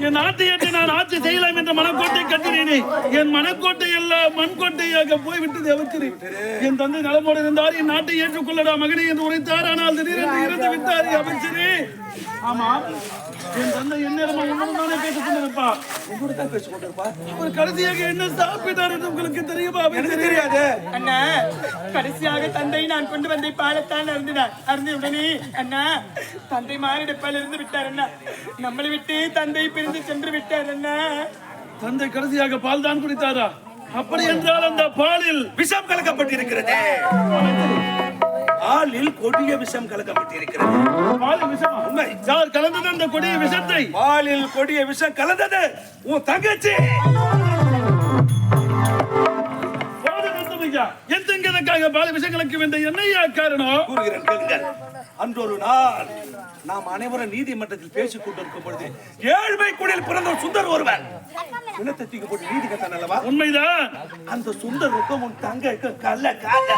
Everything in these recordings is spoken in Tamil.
என் நாட்டை நான் ஆட்சி செய்யலாம் என்ற மனக்கோட்டை கட்டினேனே, என் மனக்கோட்டை எல்லாம் மண்கோட்டையாக போய்விட்டது அமைச்சரே. என் தந்தை நலமோடு இருந்தார், என் நாட்டை ஏற்றுக்கொள்ளடா மகனே என்று உரைத்தார். ஆனால் திடீரென்று இறந்து விட்டார் அமைச்சரே. ஆமா, என் தந்தை என்னிடமா உன்னதானே பேசிக் கொண்டிருப்பார். அவர் கடைசியாக என்ன சாப்பிட்டார் என்று உங்களுக்கு தெரியுமா? தெரியாது அண்ணா. கடைசியாக தந்தை நான் கொண்டு வந்த பாலத்தான் அருந்தினார். அருந்தியுடனே அண்ணா தந்தை மானிடப்பால் இருந்து விட்டார் அண்ணா. நம்மளை விட்டு தந்தை பிரிந்து சென்று விட்டார் அண்ணா. தந்தை கடைசியாக பால் தான் குடித்தாரா? அப்படி என்றால் அந்த பாலில் விஷம் கலக்கப்பட்டிருக்கிறது. பாலில் கொடிய விஷம் கலக்கப்பட்டிருக்கிறது. பாலில் விஷமா? உண்மை. யார் கலந்தது அந்த கொடிய விஷத்தை? பாலில் கொடிய விஷம் கலந்தது உன் தங்கச்சி. என் தங்கதற்காக பால் விஷம் கலக்க வேண்டிய என்னையா காரணம்? கூறுகிறேன் கேளுங்கள். அன்றொரு நாள் நாம் அனைவரும் நீதிமன்றத்தில் பேசிக் கொண்டிருக்கும் பொழுது ஏழ்மை குடியில் பிறந்த சுந்தர் ஒருவன் இனத்தை தூக்கி போட்டு நீதி கத்தான் அல்லவா? உண்மைதான். அந்த சுந்தருக்கும் உன் தங்கைக்கு கல்ல கால.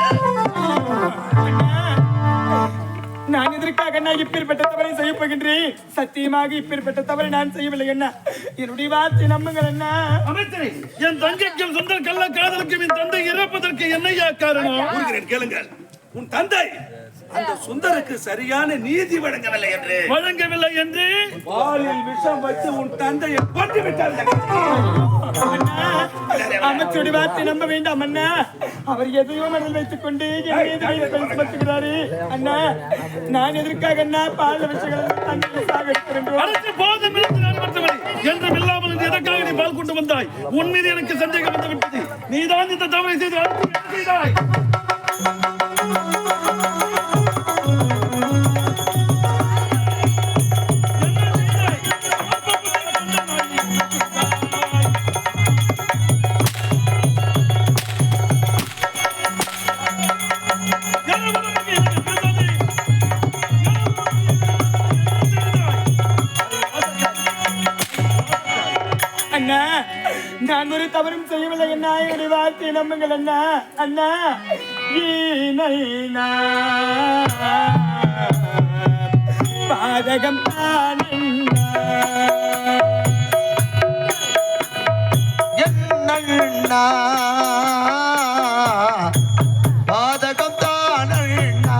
நான் எதற்காக நான் இப்பேற்பட்ட தவறை செய்ய போகின்றேன்? சத்தியமாக இப்பேற்பட்ட தவறை நான் செய்யவில்லை என்ன. என்னுடைய வார்த்தை நம்புங்கள் என்ன. அமைச்சரே, என் தங்கைக்கும் சுந்தர் கள்ள காதலுக்கும் என் தந்தை இறப்பதற்கு என்னையா காரணம்? கூறுகிறேன் கேளுங்கள். உன் தந்தை அந்த சுந்தருக்கு சரியான நீதி வழங்கவில்லை என்று பாலில் விஷம் வச்சு உன் தந்தையை கொண்டு விட்டார். அமைச்சருடைய வார்த்தை நம்ப வேண்டாம் அண்ணா. அவர் எதையோ மனதில் வைத்துக் கொண்டு பேசுகிறாரு அண்ணா. நான் எதற்காக அண்ணா பால் விஷயங்கள் என்றும் இல்லாமல் எதற்காக நீ பால் கொண்டு வந்தாய்? உன் மீது எனக்கு சந்தேகம் வந்து விட்டது. நீதான் இந்த தவறை செய்தாய். நான் ஒரு தவறும் செய்யவில்லை அண்ணா. என்னுடைய வார்த்தையை நம்புங்கள் அண்ணா. அண்ணா பாதகம் தான் என்னண்ணா பாதகம் தான் அண்ணா.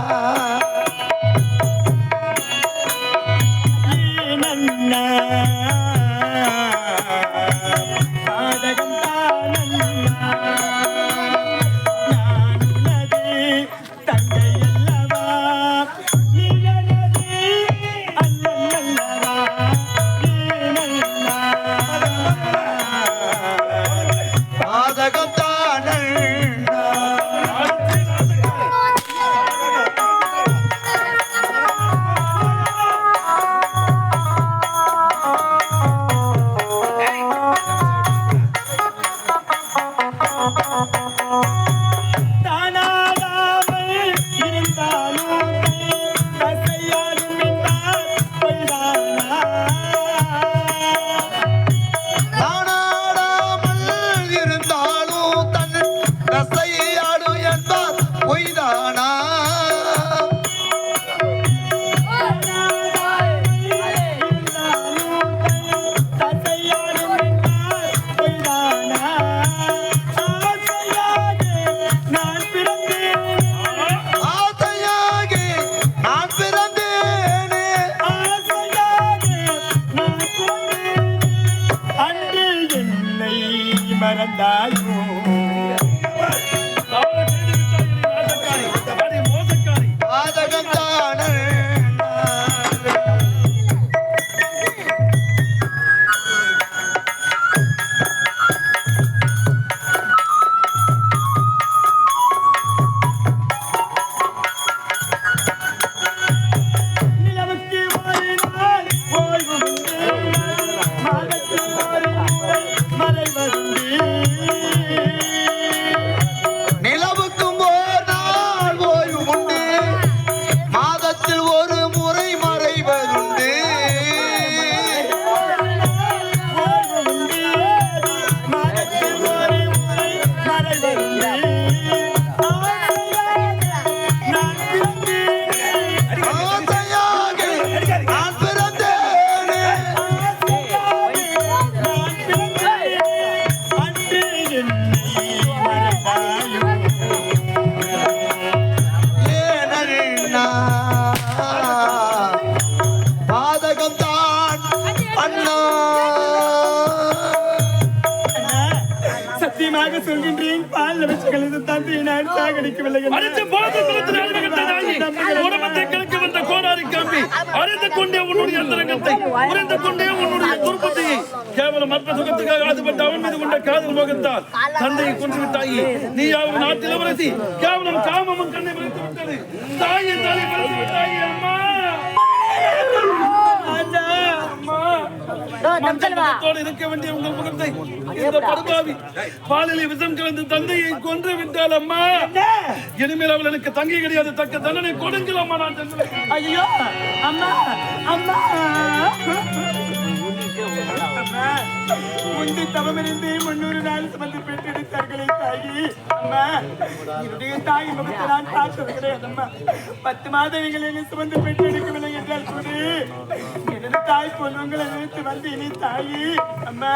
சத்தியமாக சொல்கின்றேன் பால் விஷயங்களது தந்தையை நான் சாகடிக்கவில்லை அடித்து போது குலத்தில் அடிமைகிட்ட நாயி உடம்பத்தை கிழக்கு வந்த கோடாரி காம்பி அறிந்து கொண்டே உன்னுடைய அந்தரங்கத்தை புரிந்து கொண்டே உன்னுடைய துர்பத்தையை கேவலம் அற்ப சுகத்துக்காக ஆசைப்பட்ட அவன் மீது கொண்ட காதல் மோகத்தால் தந்தையை கொன்று விட்டாயே நீ அவன் நாட்டில் இளவரசி கேவலம் காமமும் கண்ணை மறைத்து விட்டது தாயை தாயை மறைத்து விட்டாயே அம்மா இருக்க வேண்டிய உங்கள் முகத்தை இந்த படுபாவி பாலிலே விஷம் கலந்து தந்தையை கொன்று விட்டால் அம்மா இனிமேல் அவள் எனக்கு தங்கை கிடையாது தக்க தண்டனை கொடுங்கள் அம்மா நான் ஐயோ அம்மா அம்மா முந்தி தவமிருந்து 300 நாள் சுமந்து பெற்றெடுத்தார்களே தாயி அம்மா என்னுடைய தாய் முகத்தை நான் பார்த்தது கிடையாது அம்மா 10 மாதங்கள் என்னை சுமந்து பெற்றெடுக்கவில்லை என்றால் கூட எனது தாய் பொண்ணுங்களை நினைத்து வந்து இனி தாயி அம்மா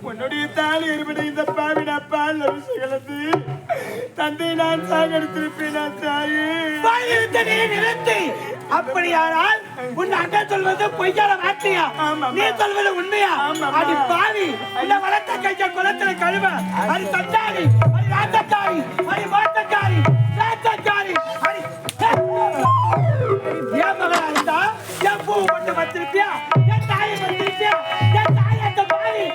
உன்னுடைய தாலி இருபடி இந்த பாவிட பால் விஷயங்களது தந்தை நான் சாகடித்திருப்பேன் தாயி நிறுத்தி அப்படியானால் உன் அண்ணன் சொல்வது பொய்யான வார்த்தையா நீ சொல்வது உண்மையா அடி பாவி இந்த வளர்த்த கைய குளத்துல கழுவ அது தந்தாரி அது ராத்தக்காரி அது மாத்தக்காரி ராத்தக்காரி அது ஏன் மகளா இருந்தா என் பூ மட்டும் வச்சிருப்பியா என் தாயை வச்சிருப்பியா என் தாயை அந்த பாவி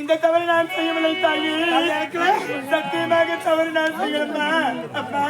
இந்த தவறு நான் செய்யவில்லை தாயி சத்தியமாக தவறு நான் செய்யலம்மா அம்மா